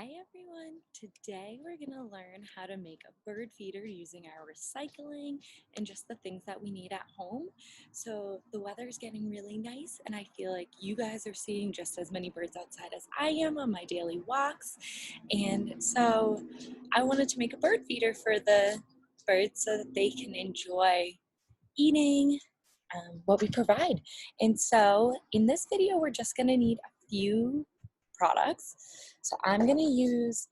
Hi everyone! Today we're going to learn how to make a bird feeder using our recycling and just the things that we need at home. So the weather is getting really nice and I feel like you guys are seeing just as many birds outside as I am on my daily walks. And so I wanted to make a bird feeder for the birds so that they can enjoy eating what we provide. And so in this video we're just going to need a few products. So I'm going to use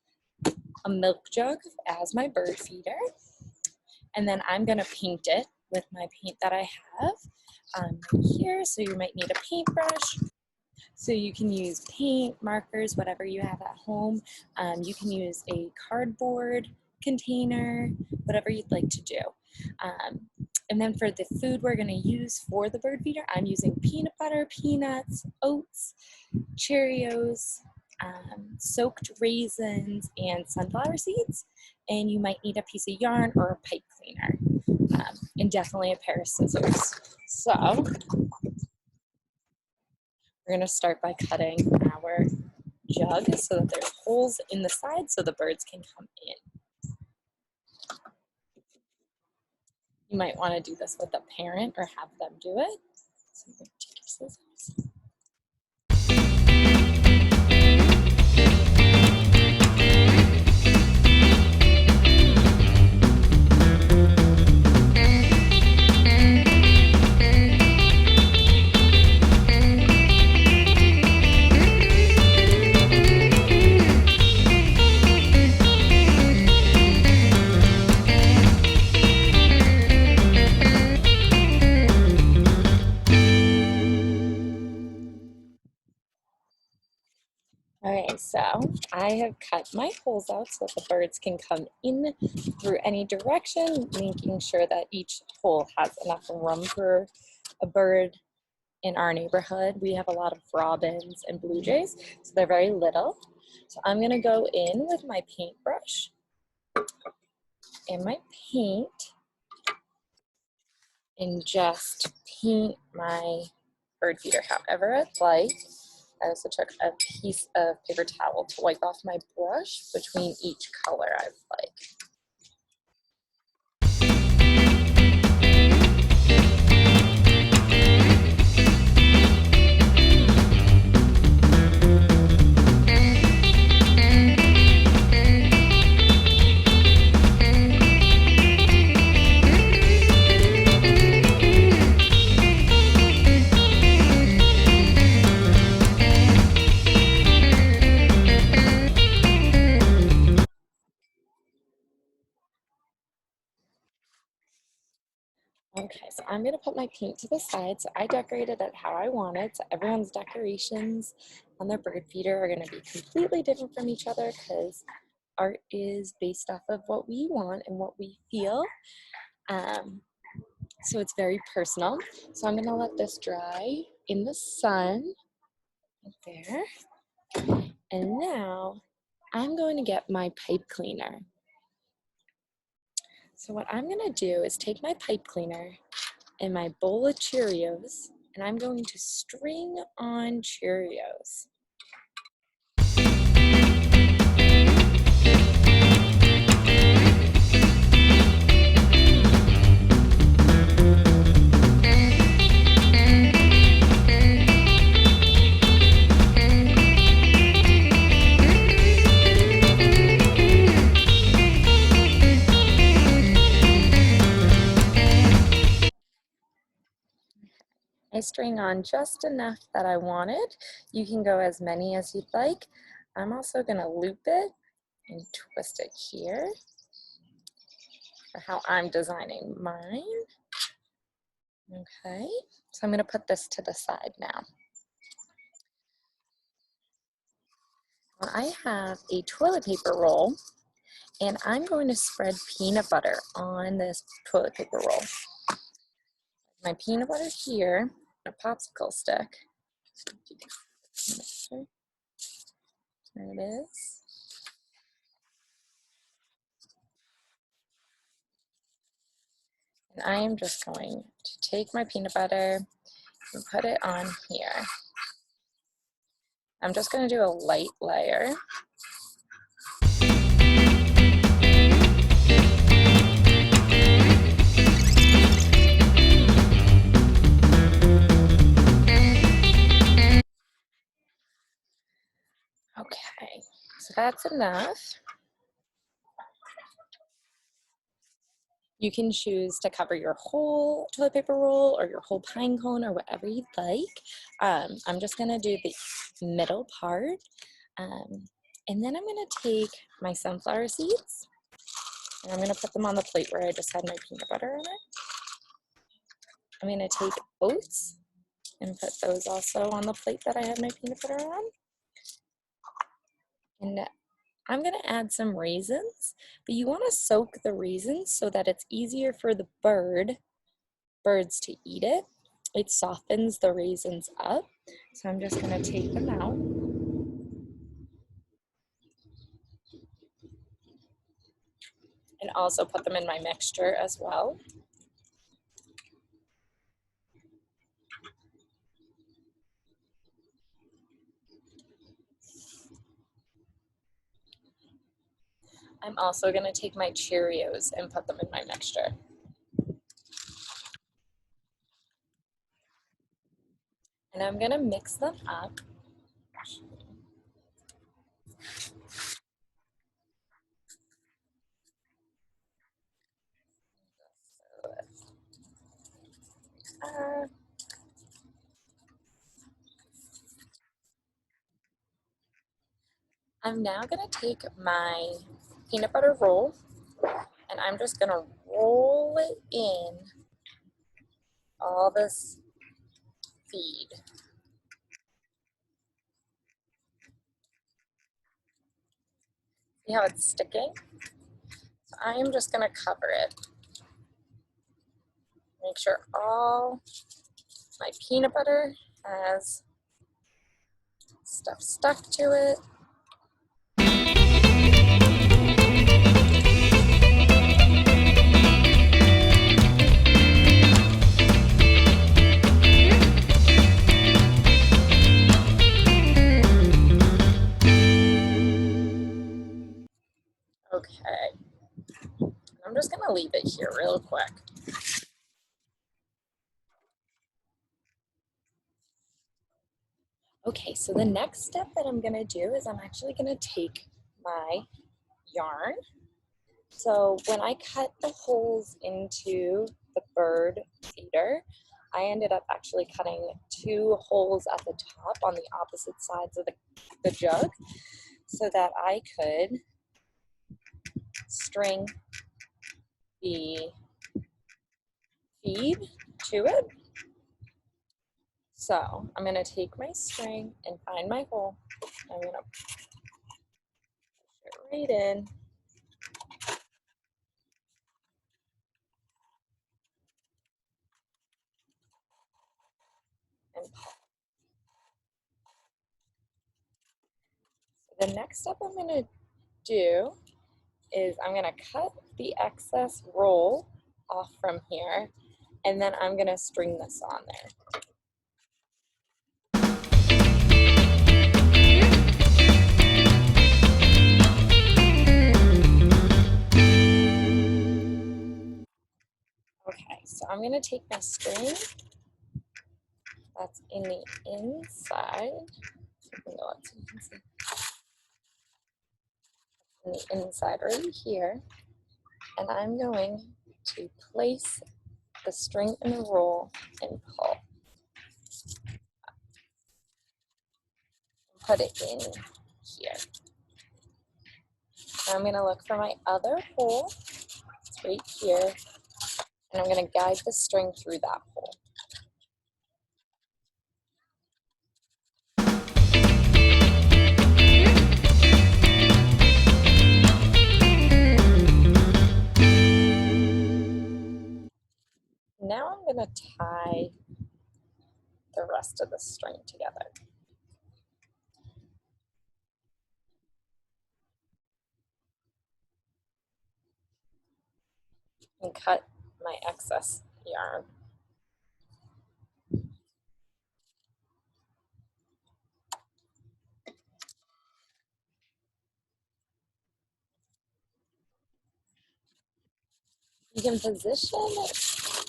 a milk jug as my bird feeder, and then I'm going to paint it with my paint that I have right here. So you might need a paintbrush. So you can use paint, markers, whatever you have at home. You can use a cardboard container, whatever you'd like to do. And then for the food we're going to use for the bird feeder, I'm using peanut butter, peanuts, oats, Cheerios, soaked raisins, and sunflower seeds. And you might need a piece of yarn or a pipe cleaner, and definitely a pair of scissors. So we're going to start by cutting our jug so that there's holes in the side so the birds can come in. You might want to do this with a parent or have them do it. So you're going to take your scissors. Okay, so I have cut my holes out so that the birds can come in through any direction, making sure that each hole has enough room for a bird. In our neighborhood, we have a lot of robins and blue jays, so they're very little. So I'm gonna go in with my paintbrush and my paint and just paint my bird feeder however I'd like. I also took a piece of paper towel to wipe off my brush between each color I'd like. Okay, so I'm going to put my paint to the side. So I decorated it how I wanted. So everyone's decorations on their bird feeder are going to be completely different from each other because art is based off of what we want and what we feel. So it's very personal. So I'm going to let this dry in the sun right there. And now I'm going to get my pipe cleaner. So what I'm going to do is take my pipe cleaner and my bowl of Cheerios, and I'm going to string on Cheerios. I string on just enough that I wanted. You can go as many as you'd like. I'm also going to loop it and twist it here for how I'm designing mine. Okay, so I'm going to put this to the side now. I have a toilet paper roll and I'm going to spread peanut butter on this toilet paper roll. My peanut butter here, a popsicle stick. There it is. And I am just going to take my peanut butter and put it on here. I'm just going to do a light layer So that's enough. You can choose to cover your whole toilet paper roll or your whole pine cone or whatever you'd like. I'm just gonna do the middle part. And then I'm gonna take my sunflower seeds and I'm gonna put them on the plate where I just had my peanut butter on it. I'm gonna take oats and put those also on the plate that I had my peanut butter on. And I'm gonna add some raisins, but you wanna soak the raisins so that it's easier for the birds to eat it. It softens the raisins up. So I'm just gonna take them out. And also put them in my mixture as well. I'm also gonna take my Cheerios and put them in my mixture. And I'm gonna mix them up. I'm now gonna take my peanut butter roll and I'm just gonna roll it in all this feed. See how it's sticking? So I am just gonna cover it. Make sure all my peanut butter has stuff stuck to it. Okay, I'm just gonna leave it here real quick. Okay, so the next step that I'm gonna do is I'm actually gonna take my yarn. So when I cut the holes into the bird feeder, I ended up actually cutting 2 holes at the top on the opposite sides of the jug so that I could string the feed to it. So I'm gonna take my string and find my hole. I'm gonna push it right in. And pull. So the next step I'm gonna do is I'm gonna cut the excess roll off from here, and then I'm gonna string this on there. Okay, so I'm gonna take my string that's in the inside, in the inside right here, and I'm going to place the string in the roll and pull. Put it in here. Now I'm gonna look for my other hole. It's right here, and I'm gonna guide the string through that hole. Now I'm gonna tie the rest of the string together. And cut my excess yarn. You can position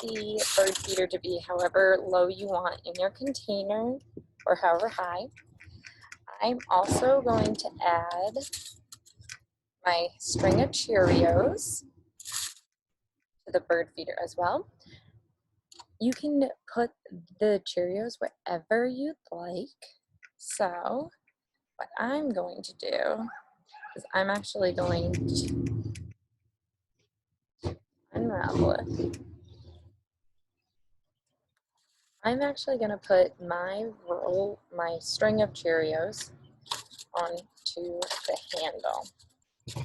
the bird feeder to be however low you want in your container or however high. I'm also going to add my string of Cheerios to the bird feeder as well. You can put the Cheerios wherever you'd like. So what I'm going to do is I'm actually going to unravel it. I'm actually going to put my string of Cheerios onto the handle so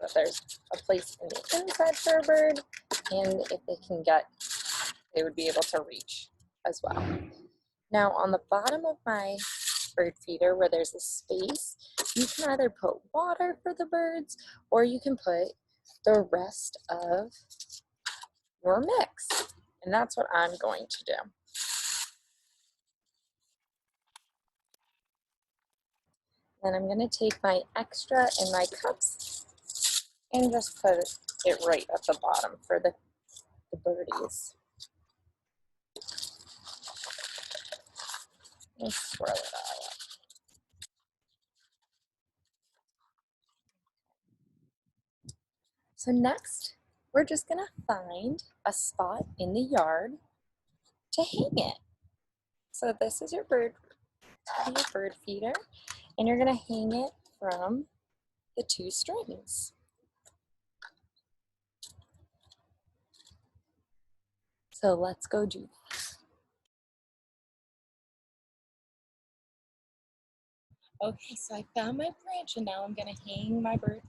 that there's a place in the inside for a bird, and if they would be able to reach as well. Now on the bottom of my bird feeder where there's a space, you can either put water for the birds or you can put the rest of your mix. And that's what I'm going to do. Then I'm going to take my extra in my cups and just put it right at the bottom for the birdies. And swirl it all up. So next, we're just going to find a spot in the yard to hang it. So this is your bird feeder, and you're going to hang it from the 2 strings. So let's go do that. Okay, so I found my branch and now I'm going to hang my bird